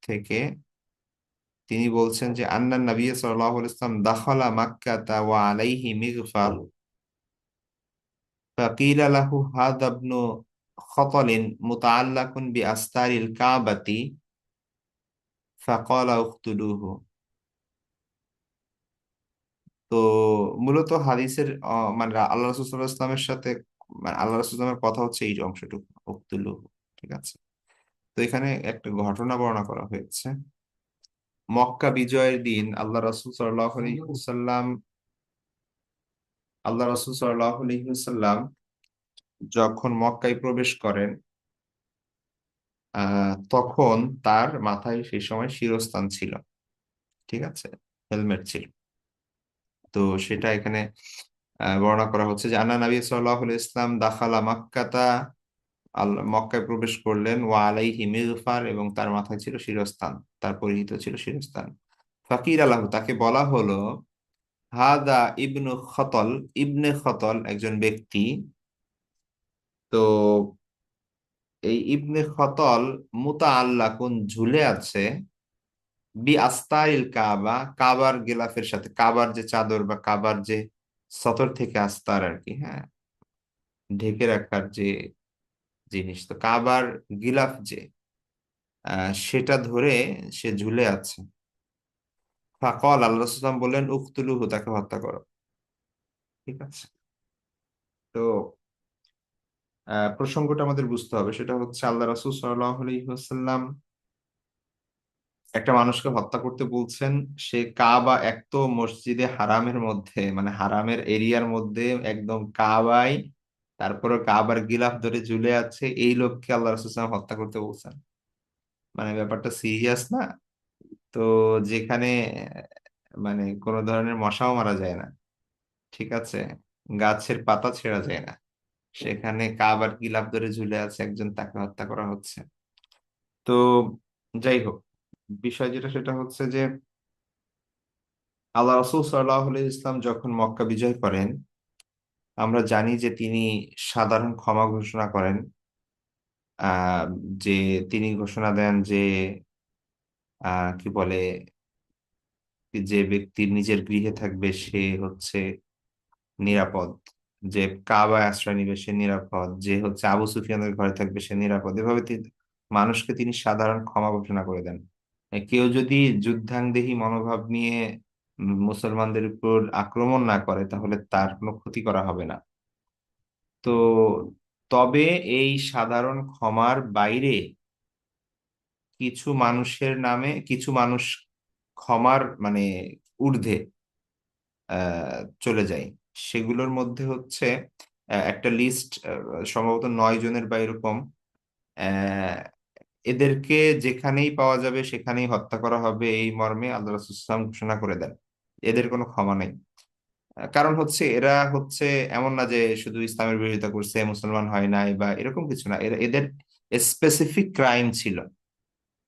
থেকে। তিনি বলছেন যে আন্নান নবী সাল্লাল্লাহু আলাইহি ওয়াসাল্লাম দাখালা মাক্কাতা ওয়া আলাইহি মিগফার ফাকিলা লাহু হাদা ইবনু খতলিন মুতাআল্লাকুন বিআস্তারিল কাবাতি ফাকালা উকতুলুহু। তো মূলত হাদিসের মানে আল্লাহ রাসূল সাল্লাল্লাহু আলাইহি ওয়াসাল্লামের সাথে, মানে আল্লাহ রাসূল সাল্লাল্লাহু আলাইহি ওয়াসাল্লামের কথা হচ্ছে এই অংশটুকু, উকতুলুহু। ঠিক আছে, তো এখানে একটা ঘটনা বর্ণনা করা হয়েছে। মক্কা বিজয়ের দিন আল্লাহ রাসূল সাল্লাল্লাহু আলাইহি ওয়াসাল্লাম যখন মক্কায় প্রবেশ করেন, তখন তার মাথায় সেই সময় শিরস্ত্রাণ ছিল। ঠিক আছে, হেলমেট ছিল। তো সেটা এখানে বর্ণনা করা হচ্ছে যে আন্না নবী সাল্লাল্লাহু আলাইহি ইসলাম দাখালা মাক্কাতা, আল্লাহ মক্কায় প্রবেশ করলেন, ওয়া আলাইহি মিগফার, এবং তার মাথায় ছিল শিরস্ত্রাণ, তার পরিহিত ছিল শিরস্ত্রাণ। ফাকির আলাহু, তাকে বলা হলো, হাদা ইবনু খতল, ইবনে খতল একজন ব্যক্তি। তো এই ইবনে খতল মুতা আল্লাকুন ঝুলে আছে, বি আস্তারিল কাবা, কাবার গিলাফের সাথে, কাবার যে চাদর বা কাবার যে সতর থেকে আস্তার আর কি, হ্যাঁ, ঢেকে রাখার যে জিনিস, তো কাবার গিলাফ যে, সেটা ধরে সে ঝুলে আছে। ফাকল, আল্লাহ রাসূল সাল্লাল্লাহু আলাইহি ওয়াসাল্লাম বললেন, উকতুলুহু, তাকে হত্যা করো। ঠিক আছে, তো প্রসঙ্গটা আমাদের বুঝতে হবে, সেটা হচ্ছে আল্লাহ রাসূল সাল্লাল্লাহু আলাইহি ওয়াসাল্লাম একটা মানুষকে হত্যা করতে বলছেন। সে কাবা, এক তো মসজিদে হারামের মধ্যে, মানে হারামের এরিয়ার মধ্যে একদম কাবায়, তারপরে কাবার গিলাফ ধরে ঝুলে আছে, এই লোককে আল্লাহ রাসূল সাল্লাল্লাহু আলাইহি ওয়াসাল্লাম হত্যা করতে বলছেন। মানে ব্যাপারটা সিরিয়াস না? তো যেখানে মানে কোনো ধরনের মশাও মারা যায় না, ঠিক আছে, গাছের পাতা ছেঁড়া যায় না, সেখানে কাবার গিলাফ ধরে ঝুলে আছে একজন, তাকে হত্যা করা হচ্ছে। তো যাই হোক, বিষয় যেটা সেটা হচ্ছে যে আল্লাহ রাসূল সাল্লাল্লাহু আলাইহি ইসলাম যখন মক্কা বিজয় করেন, আমরা জানি যে তিনি সাধারণ ক্ষমা ঘোষণা করেন। আহ যে তিনি ঘোষণা দেন যে কি বলে, যে ব্যক্তি নিজের গৃহে থাকবে সে হচ্ছে নিরাপদ, যে কাবায় আশ্রয় নিবে সে নিরাপদ, যে হচ্ছে আবু সুফিয়ানের ঘরে থাকবে সে নিরাপদ, এভাবে মানুষকে তিনি সাধারণ ক্ষমা ঘোষণা করে দেন। কেউ যদি যুদ্ধাংদেহী মনোভাব নিয়ে মুসলমানদের উপর আক্রমণ না করে তাহলে তার কোনো ক্ষতি করা হবে না। তো তবে এই সাধারণ ক্ষমার বাইরে কিছু মানুষের নামে কিছু মানুষ ক্ষমার মানে ঊর্ধ্বে চলে যায়। সেগুলোর মধ্যে হচ্ছে একটা লিস্ট, সম্ভবত 9 জনের বা এরকম। আহ, এদেরকে যেখানেই পাওয়া যাবে সেখানেই হত্যা করা হবে, এই মর্মে আল্লাহ রাসূল সাল্লাল্লাহু আলাইহি ওয়াসাল্লাম ঘোষণা করে দেন। এদের কোনো ক্ষমা নেই। কারণ হচ্ছে এরা হচ্ছে এমন না যে শুধু ইসলামের বিরোধিতা করছে, মুসলমান হয় নাই বা এরকম কিছু না, এদের স্পেসিফিক ক্রাইম ছিল।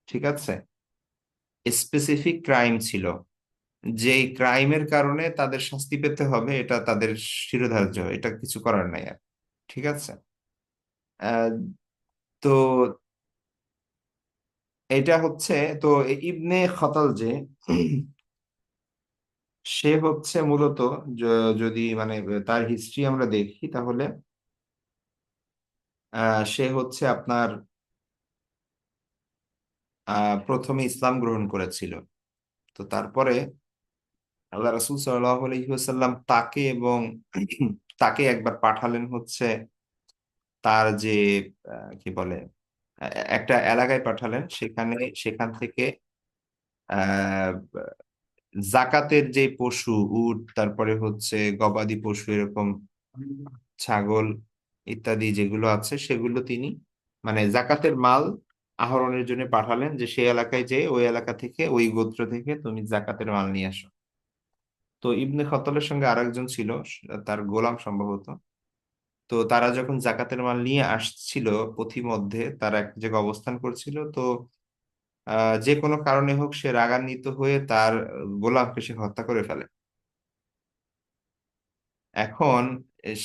ঠিক আছে, স্পেসিফিক ক্রাইম ছিল, যে ক্রাইমের কারণে তাদের শাস্তি পেতে হবে, এটা তাদের শিরোধার্য, এটা কিছু করার নাই আর। ঠিক আছে। আহ, তো এটা হচ্ছে, তো ইবনে খতাল যে সে হচ্ছে মূলত যদি মানে তার হিস্ট্রি আমরা দেখি তাহলে সে হচ্ছে আপনার প্রথমে ইসলাম গ্রহণ করেছিল। তো তারপরে আল্লাহ রাসূল সাল্লাল্লাহু আলাইহি ওয়াসাল্লাম তাকে এবং তাকে একবার পাঠালেন হচ্ছে তার যে কি বলে একটা এলাকায় পাঠালেন, সেখান থেকে আহ জাকাতের যে পশু, উট, তারপরে হচ্ছে গবাদি পশু, এরকম ছাগল ইত্যাদি যেগুলো আছে সেগুলো তিনি মানে জাকাতের মাল আহরণের জন্য পাঠালেন, যে সেই এলাকায় যে ওই এলাকা থেকে ওই গোত্র থেকে তুমি জাকাতের মাল নিয়ে আসো। তো ইবনে খত্তলের সঙ্গে আরেকজন ছিল, তার গোলাম সম্ভবত। তো তারা যখন জাকাতের মাল নিয়ে আসছিল, পথিমধ্যে তারা এক জায়গায় অবস্থান করছিল। তো যে কোনো কারণে হোক সে রাগান্বিত হয়ে তার গোলামকে সে হত্যা করে ফেলে। এখন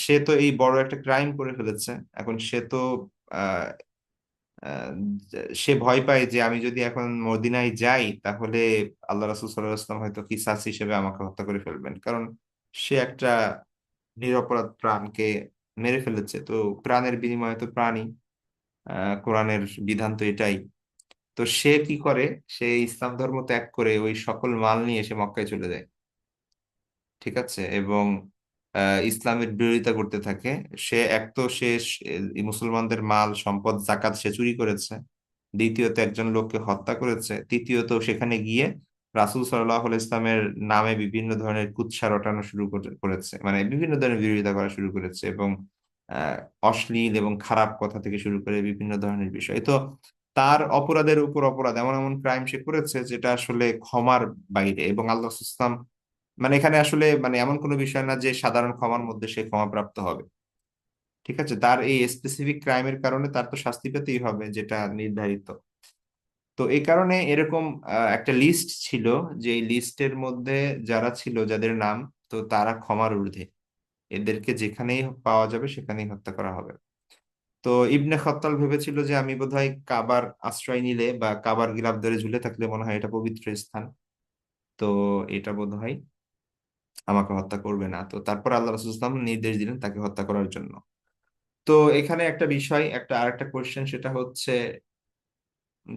সে তো এই বড় একটা ক্রাইম করে ফেলেছে। এখন সে তো আহ, আহ, সে ভয় পায় যে আমি যদি এখন মদিনায় যাই তাহলে আল্লাহ রাসূল সাল্লাল্লাহু আলাইহি ওয়াসাল্লাম হয়তো কিসাস হিসেবে আমাকে হত্যা করে ফেলবেন, কারণ সে একটা নিরপরাধ প্রাণকে মেরে ফেলেছে। তো প্রাণের বিনিময়ে তো প্রাণী, কোরআনের বিধান তো এটাই। তো সে কি করে, সে ইসলাম ধর্ম ত্যাগ করে ওই সকল মাল নিয়ে সে মক্কায় চলে যায়। ঠিক আছে, এবং ইসলামের বিরোধিতা করতে থাকে। সে এক তো এই মুসলমানদের মাল সম্পদ জাকাত সে চুরি করেছে, দ্বিতীয়ত একজন লোককে হত্যা করেছে, তৃতীয়ত সেখানে গিয়ে রাসূল সাল্লাল্লাহু আলাইহি ইসলামের নামে বিভিন্ন ধরনের কুৎসা রটানো শুরু করেছে, মানে বিভিন্ন ধরনের বিরোধিতা করা শুরু করেছে, এবং আহ, অশ্লীল এবং খারাপ কথা থেকে শুরু করে বিভিন্ন ধরনের বিষয়। তো তার অপরাধের উপর অপরাধ, এমন এমন ক্রাইম সে করেছে যেটা আসলে ক্ষমার বাইরে। এবং আল্লাহ ইসলাম মানে এখানে আসলে মানে এমন কোনো বিষয় না যে সাধারণ ক্ষমার মধ্যে সে ক্ষমাপ্রাপ্ত হবে। ঠিক আছে, তার এই স্পেসিফিক ক্রাইমের কারণে তার তো শাস্তি পেতেই হবে, যেটা নির্ধারিত। তো এই কারণে এরকম একটা লিস্ট ছিল, যে এই লিস্টের মধ্যে যারা ছিল, যাদের নাম, তো তারা ক্ষমার ঊর্ধ্বে, এদেরকে যেখানেই পাওয়া যাবে সেখানেই হত্যা করা হবে। তো ইবনে খত্তাল ভেবেছিল যে আমি বোধহয় কাবার আশ্রয় নিলে বা কাবার গিলাফ ধরে ঝুলে থাকলে মনে হয় এটা পবিত্র স্থান, তো এটা বোধহয় আমাকে হত্যা করবে না। তো তারপর আল্লাহ রাসূল সাল্লাল্লাহু আলাইহি ওয়াসাল্লাম নির্দেশ দিলেন তাকে হত্যা করার জন্য। তো এখানে একটা বিষয়, আরেকটা কোশ্চেন, সেটা হচ্ছে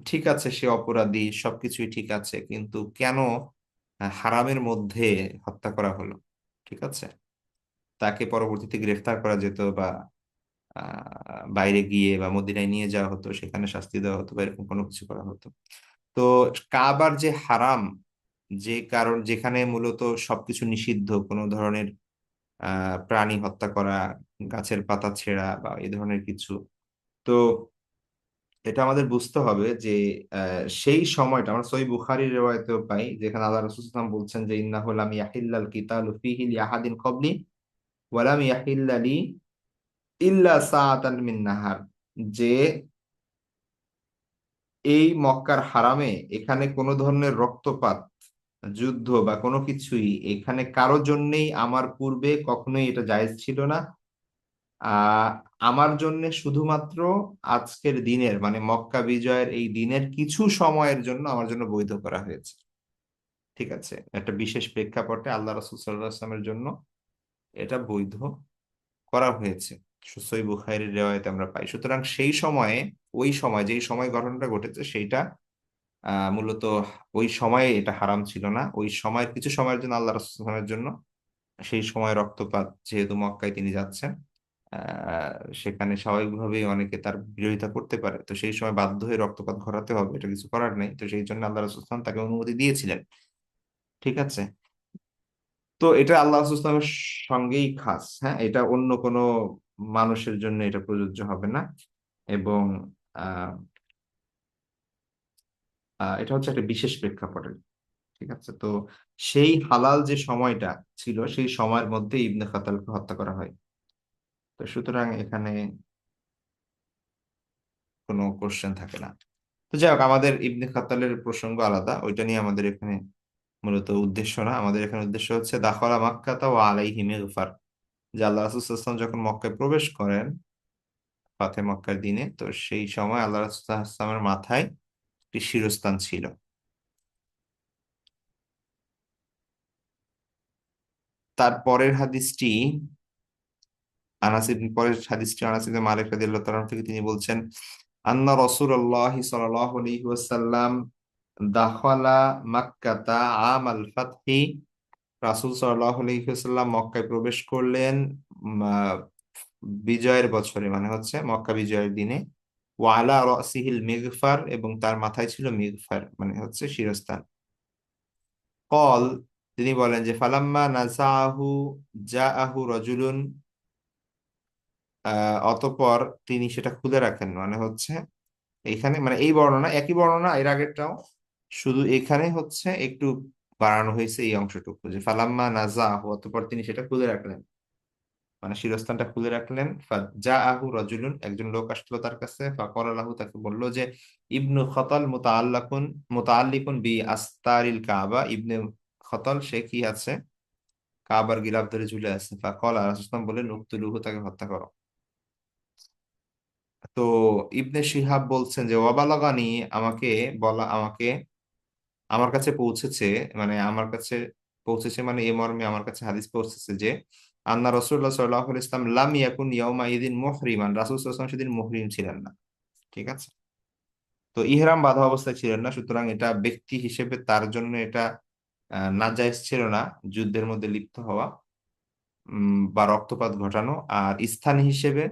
ঠিক আছে সে অপরাধী, সবকিছুই ঠিক আছে, কিন্তু কেন হারামের মধ্যে হত্যা করা হলো? ঠিক আছে, তাকে পরবর্তীতে গ্রেফতার করা যেত, বা বাইরে গিয়ে বা মদিনায় নিয়ে যাওয়া হতো, সেখানে শাস্তি দেওয়া হতো, বা এরকম কোনো কিছু করা হতো। তো কাবার যে হারাম, যে কারণ যেখানে মূলত সবকিছু নিষিদ্ধ, কোনো ধরনের প্রাণী হত্যা করা, গাছের পাতা ছেঁড়া বা এই ধরনের কিছু, তো এটা আমাদের বুঝতে হবে যে সেই সময়টা আমরা সহিহ বুখারীর রিওয়ায়াতেও পাই, যেখানে আল্লাহ রাসূল সাল্লাল্লাহু আলাইহি ওয়াসাল্লাম বলছেন যে ইন্নাহু লাম ইয়াহিল্লাল কিতালু ফীহি লিআহাদিন ক্বাবলি ওয়া লাম ইয়াহিল্লা লি ইল্লা সাআতান মিন নাহার, যে এই মক্কার হারামে এখানে কোনো ধরনের রক্তপাত, যুদ্ধ বা কোনো কিছুই এখানে কারো জন্যেই আমার পূর্বে কখনোই এটা জায়েজ ছিল না। আহ আমার জন্য শুধুমাত্র আজকের দিনের মানে মক্কা বিজয়ের এই দিনের কিছু সময়ের জন্য আমার জন্য বৈধ করা হয়েছে। ঠিক আছে, একটা বিশেষ প্রেক্ষাপটে আল্লাহ রাসূল সাল্লাল্লাহু আলাইহি ওয়াসাল্লামের জন্য এটা বৈধ করা হয়েছে। সহিহ বুখারীর রিওয়ায়াতে আমরা পাই। সুতরাং সেই সময়ে, ওই সময় যেই সময় ঘটনাটা ঘটেছে সেইটা মূলত ওই সময়ে এটা হারাম ছিল না। ওই সময়ের কিছু সময়ের জন্য আল্লাহ রাসূলের জন্য সেই সময় রক্তপাত, যেহেতু মক্কায় তিনি যাচ্ছেন, সেখানে স্বাভাবিকভাবেই অনেকে তার বিরোধিতা করতে পারে, তো সেই সময় বাধ্য হয়ে রক্তপাত ঘটাতে হবে, এটা কিছু করার নেই। তো সেই জন্য আল্লাহ রাসূল তাকে অনুমতি দিয়েছিলেন। ঠিক আছে। তো এটা আল্লাহ রাসূলের সঙ্গেই খাস, হ্যাঁ, এটা অন্য কোনো মানুষের জন্য এটা প্রযোজ্য হবে না। এবং আহ এটা হচ্ছে একটা বিশেষ প্রেক্ষাপটে। ঠিক আছে। তো সেই হালাল যে সময়টা ছিল, সেই সময়ের মধ্যে ইবনে খাতালকে হত্যা করা হয়। তো সুতরাং এখানে কোনো কোশ্চেন থাকে না। তো যাই হোক, আমাদের ইবনে খাতালের প্রসঙ্গ আলাদা, ওইটা নিয়ে আমাদের এখানে মূলত উদ্দেশ্য না। আমাদের এখানে উদ্দেশ্য হচ্ছে দাখলা মাক্কাতা ওয়া আলাইহি মিগফার, যে আল্লাহ রাসূল সাল্লাল্লাহু আলাইহি ওয়াসাল্লাম যখন মক্কায় প্রবেশ করেন ফাতে মক্কার দিনে, তো সেই সময় আল্লাহ রাসূল সাল্লাল্লাহু আলাইহি ওয়াসাল্লামের মাথায় একটি শিরস্ত্রাণ ছিল। তার পরের হাদিসটি পরের হাদিসটি আনাস ইবনে মালিক রাদিয়াল্লাহু তাআলা থেকে, তিনি বলছেন, আন্না রাসূলুল্লাহি সাল্লাল্লাহু আলাইহি ওয়াসাল্লাম দাখালা মাক্কাতা আমাল ফাতহি, রাসূল সাল্লাল্লাহু আলাইহি ওয়াসাল্লাম মক্কায় প্রবেশ করলেন বিজয়ের বছরে, মানে হচ্ছে মক্কা বিজয়ের দিনে। ওয়া আলা রাসিহিল মিগফার, এবং তার মাথায় ছিল মিগফার, মানে হচ্ছে শিরস্ত্রাণ। কল, তিনি বলেন যে ফালাম্মা নাযাহু জাআহু রাজুলুন, অতঃপর তিনি সেটা খুলে রাখেন, মানে হচ্ছে এইখানে, মানে এই বর্ণনা একই বর্ণনা এর আগেরটাও, শুধু এখানে হচ্ছে একটু বাড়ানো হয়েছে এই অংশটুকু, যে ফালাম্মা নাযাহু, অতঃপর তিনি সেটা খুলে রাখলেন, মানে শিরস্ত্রাণটা খুলে রাখলেন। জাআহু রাজুলুন, একজন লোক আসলো তার কাছে, ফাকালা লাহু, তাকে বলল যে ইবনু খতাল মুতাআল্লিকুন বি আস্তারিল কাবা, ইবনে খতাল সে কি আছে, কাবার গিলাফ ধরে ঝুলে আছে। ফাকালা, রাসূলুল্লাহ সাল্লাল্লাহু আলাইহি ওয়াসাল্লাম বললেন উকতুলুহু, তাকে হত্যা করো। তো ইবনে শিহাব বলছেন যে ওয়াবালাগানি, আমাকে আমাকে, আমার কাছে পৌঁছেছে, মানে আমার কাছে পৌঁছেছে, মানে এই মর্মে আমার কাছে হাদিস পৌঁছেছে যে আন্না রাসূলুল্লাহ সাল্লাল্লাহু আলাইহি ওয়াসাল্লাম লাম ইয়াকুন ইয়াউমা ইদিন মুহরিমান, রাসূল সাল্লাল্লাহু আলাইহি ওয়াসাল্লাম সেদিন মুহরিম ছিলেন না। ঠিক আছে। তো ইহরাম বাঁধা অবস্থায় ছিলেন না, সুতরাং এটা ব্যক্তি হিসেবে তার জন্য এটা নাজায়েজ ছিল না যুদ্ধের মধ্যে লিপ্ত হওয়া, বা রক্তপাত ঘটানো। আর স্থান হিসেবে,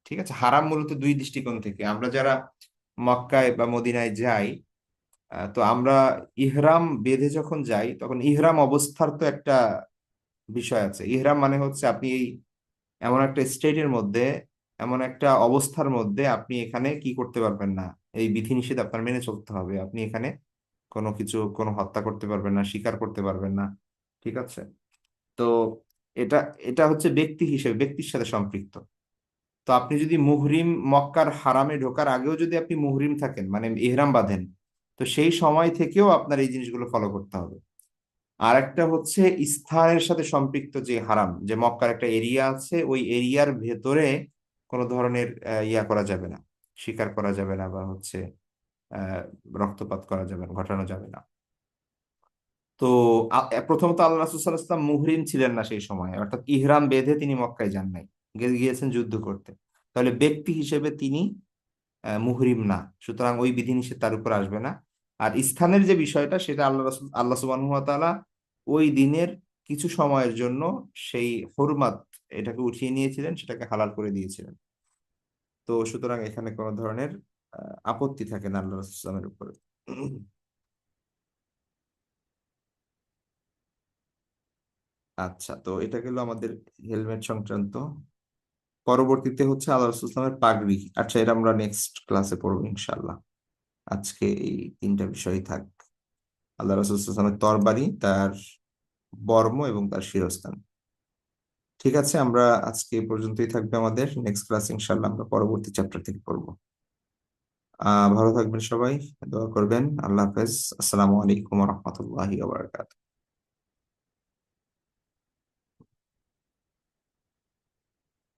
ঠিক আছে, হারাম মূলত দুই দৃষ্টিকোণ থেকে। আমরা যারা মক্কায় বা মদিনায় যাই, তো আমরা ইহরাম বেঁধে যখন যাই, তখন ইহরাম অবস্থার তো একটা বিষয় আছে। ইহরাম মানে হচ্ছে আপনি এই এমন একটা স্টেটের মধ্যে, এমন একটা অবস্থার মধ্যে আপনি এখানে কি করতে পারবেন না, এই বিধিনিষেধ আপনার মেনে চলতে হবে। আপনি এখানে কোনো কিছু, কোনো হত্যা করতে পারবেন না, শিকার করতে পারবেন না। ঠিক আছে। তো এটা এটা হচ্ছে ব্যক্তি হিসেবে, ব্যক্তির সাথে সম্পৃক্ত। তো আপনি যদি মুহরিম, মক্কার হারামে ঢোকার আগেও যদি আপনি মুহরিম থাকেন, মানে ইহরাম বাঁধেন, তো সেই সময় থেকেও আপনার এই জিনিসগুলো ফলো করতে হবে। আর একটা হচ্ছে স্থানের সাথে সম্পৃক্ত, যে হারাম, যে মক্কার একটা এরিয়া আছে, ওই এরিয়ার ভেতরে কোনো ধরনের ইয়া করা যাবে না, শিকার করা যাবে না, বা হচ্ছে আহ রক্তপাত করা যাবে না, ঘটানো যাবে না। তো প্রথমত আল্লাহ রাসূল সাল্লাল্লাহু আলাইহি ওয়াসাল্লাম মুহরিম ছিলেন না সেই সময়, অর্থাৎ ইহরাম বেঁধে তিনি মক্কায় যান নাই, গিয়েছেন যুদ্ধ করতে। তাহলে ব্যক্তি হিসেবে তিনি মুহরিম না, সুতরাং ওই বিধিনিষেধ তার উপর আসবে না। আর স্থানের যে বিষয়টা, সেটা আল্লাহ সুবহানাহু ওয়া তাআলা ওই দিনের কিছু সময়ের জন্য সেই হুরমাত, এটাকে উঠিয়ে নিয়েছিলেন, সেটাকে হালাল করে দিয়েছিলেন। তো সুতরাং এখানে কোনো ধরনের আপত্তি থাকে না আল্লাহ রাসূলের উপরে। আচ্ছা, তো এটা গেল আমাদের হেলমেট সংক্রান্ত। পরবর্তীতে হচ্ছে আল্লাহ রাসূলের পাগড়ি। আচ্ছা, এটা আমরা নেক্সট ক্লাসে পড়বো ইনশাআল্লাহ। আজকে এই তিনটা বিষয় থাক: আল্লাহ রাসূলের তরবারি, তার বর্ম, এবং তার শিরস্ত্রাণ। ঠিক আছে, আমরা আজকে এই পর্যন্তই থাকবে। আমাদের নেক্সট ক্লাস ইনশাআল্লাহ আমরা পরবর্তী চ্যাপ্টার থেকে পড়বো। ভালো থাকবেন সবাই, দোয়া করবেন। আল্লাহ হাফেজ। আসসালামু আলাইকুম ওয়া রাহমাতুল্লাহি ওয়া বারাকাতুহু।